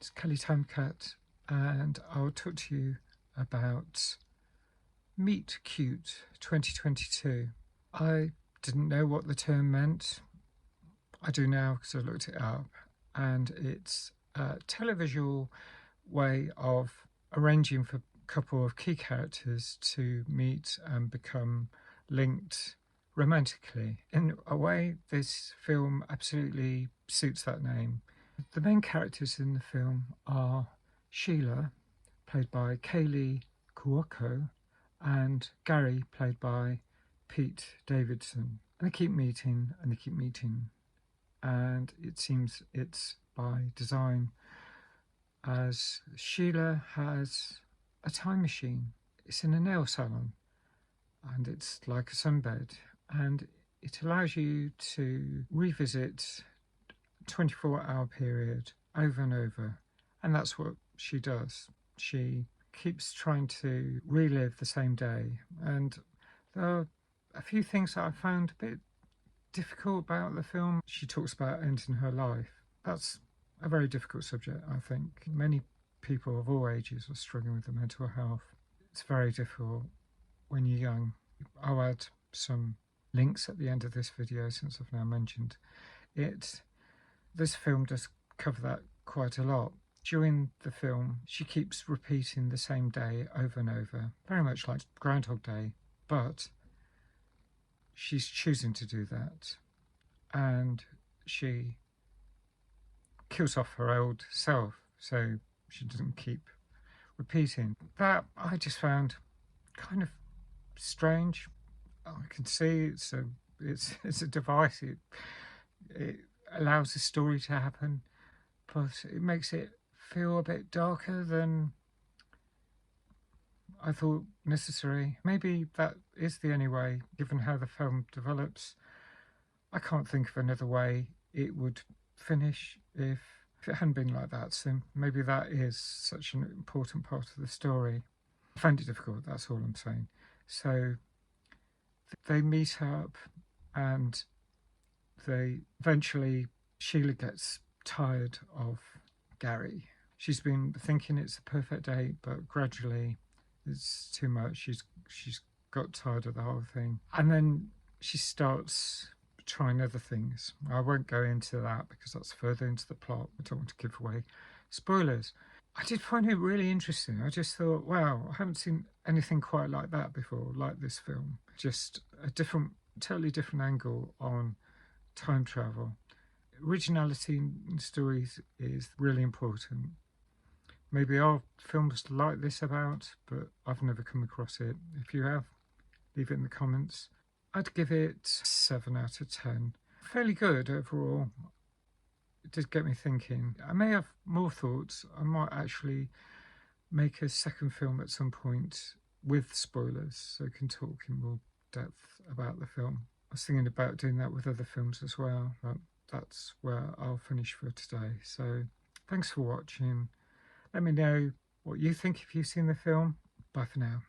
It's Kelly Timecat, and I'll talk to you about Meet Cute 2022. I didn't know what the term meant. I do now because I looked it up, and it's a televisual way of arranging for a couple of key characters to meet and become linked romantically. In a way, this film absolutely suits that name. The main characters in the film are Sheila, played by Kaylee Cuoco, and Gary, played by Pete Davidson. And they keep meeting and they keep meeting, and it seems it's by design, as Sheila has a time machine. It's in a nail salon, and it's like a sunbed, and it allows you to revisit 24-hour period over and over, and that's what she does. She keeps trying to relive the same day, and there are a few things that I found a bit difficult about the film. She talks about ending her life. That's a very difficult subject. I think many people of all ages are struggling with the mental health. It's very difficult when you're young. I'll add some links at the end of this video since I've now mentioned it. This film does cover that quite a lot. During the film, she keeps repeating the same day over and over, very much like Groundhog Day, but she's choosing to do that, and she kills off her old self so she doesn't keep repeating. That I just found kind of strange. I can see it's a device. It allows the story to happen, but it makes it feel a bit darker than I thought necessary. Maybe that is the only way, given how the film develops. I can't think of another way it would finish if it hadn't been like that. So maybe that is such an important part of the story. I found it difficult, that's all I'm saying. So they meet up, and they eventually, Sheila gets tired of Gary. She's been thinking it's the perfect date, but gradually it's too much. She's got tired of the whole thing, and then she starts trying other things. I won't go into that because that's further into the plot. I don't want to give away spoilers. I did find it really interesting. I just thought, wow, I haven't seen anything quite like that before, like this film. Just a totally different angle on time travel. Originality in stories is really important. Maybe there are films like this about, but I've never come across it. If you have, leave it in the comments. I'd give it 7 out of 10. Fairly good overall. It did get me thinking. I may have more thoughts. I might actually make a second film at some point with spoilers, so I can talk in more depth about the film. I was thinking about doing that with other films as well, but that's where I'll finish for today. So thanks for watching. Let me know what you think if you've seen the film. Bye for now.